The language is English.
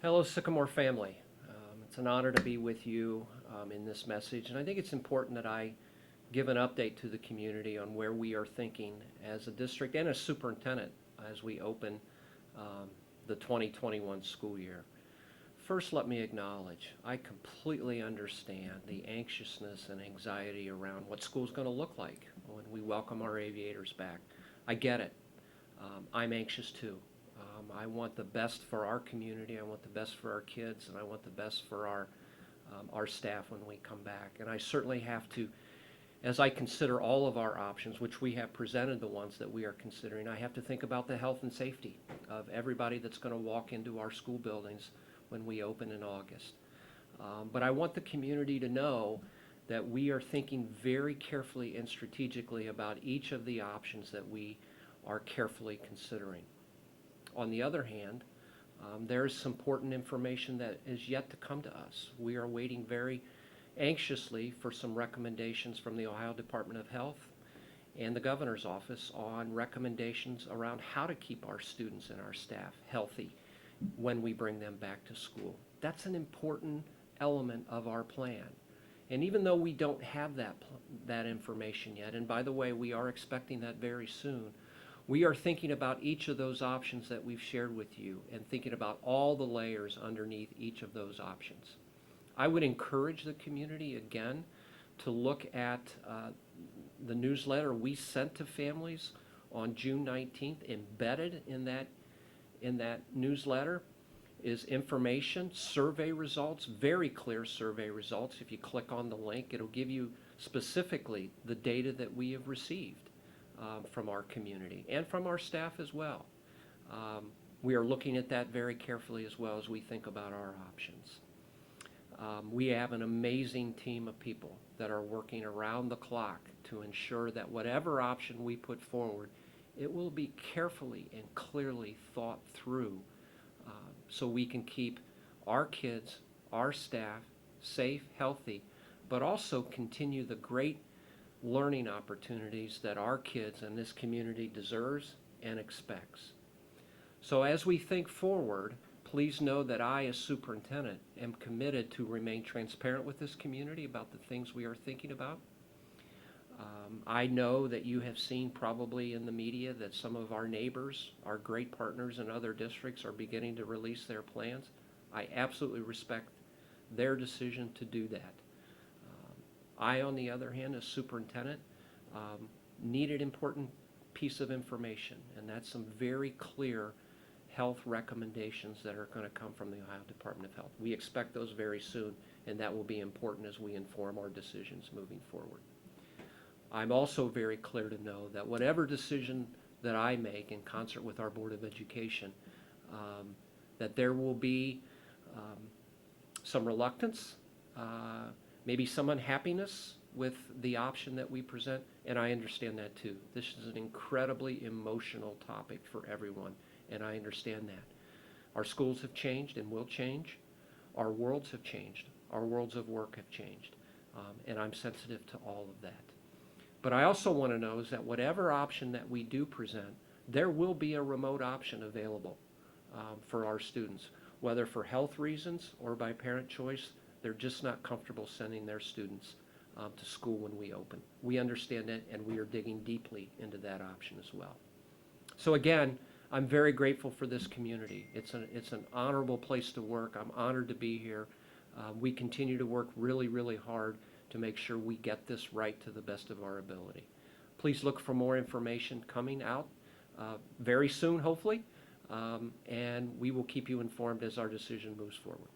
Hello, Sycamore family. It's an honor to be with you in this message, and I think it's important that I give an update to the community on where we are thinking as a district and as superintendent as we open um, the 2021 school year. First, let me acknowledge I completely understand the anxiousness and anxiety around what school's going to look like when we welcome our aviators back. I get it. I'm anxious too. I want the best for our community, I want the best for our kids, and I want the best for our staff when we come back. And I certainly have to, as I consider all of our options, which we have presented the ones that we are considering, I have to think about the health and safety of everybody that's going to walk into our school buildings when we open in August. But I want the community to know that we are thinking very carefully and strategically about each of the options that we are carefully considering. On the other hand, there's some important information that is yet to come to us. We are waiting very anxiously for some recommendations from the Ohio Department of Health and the Governor's Office on recommendations around how to keep our students and our staff healthy when we bring them back to school. That's an important element of our plan. And even though we don't have that information yet, and by the way, we are expecting that very soon, we are thinking about each of those options that we've shared with you and thinking about all the layers underneath each of those options. I would encourage the community again to look at the newsletter we sent to families on June 19th. Embedded in that newsletter is information, survey results, very clear survey results. If you click on the link, it'll give you specifically the data that we have received from our community and from our staff as well. We are looking at that very carefully as well as we think about our options. We have an amazing team of people that are working around the clock to ensure that whatever option we put forward, it will be carefully and clearly thought through so we can keep our kids, our staff safe, healthy, but also continue the great learning opportunities that our kids and this community deserves and expects. So as we think forward, please know that I, as superintendent, am committed to remain transparent with this community about the things we are thinking about. I know that you have seen probably in the media that some of our neighbors, our great partners in other districts, are beginning to release their plans. I absolutely respect their decision to do that. I, on the other hand, as superintendent, needed important piece of information, and that's some very clear health recommendations that are going to come from the Ohio Department of Health. We expect those very soon, and that will be important as we inform our decisions moving forward. I'm also very clear to know that whatever decision that I make in concert with our Board of Education, that there will be some reluctance, maybe some unhappiness with the option that we present, and I understand that too. This is an incredibly emotional topic for everyone, and I understand that. Our schools have changed and will change. Our worlds have changed. Our worlds of work have changed, and I'm sensitive to all of that. But I also want to know is that whatever option that we do present, there will be a remote option available for our students, whether for health reasons or by parent choice. They're just not comfortable sending their students to school when we open. We understand it, and we are digging deeply into that option as well. So again, I'm very grateful for this community. It's an honorable place to work. I'm honored to be here. We continue to work really, really hard to make sure we get this right to the best of our ability. Please look for more information coming out very soon, hopefully, and we will keep you informed as our decision moves forward.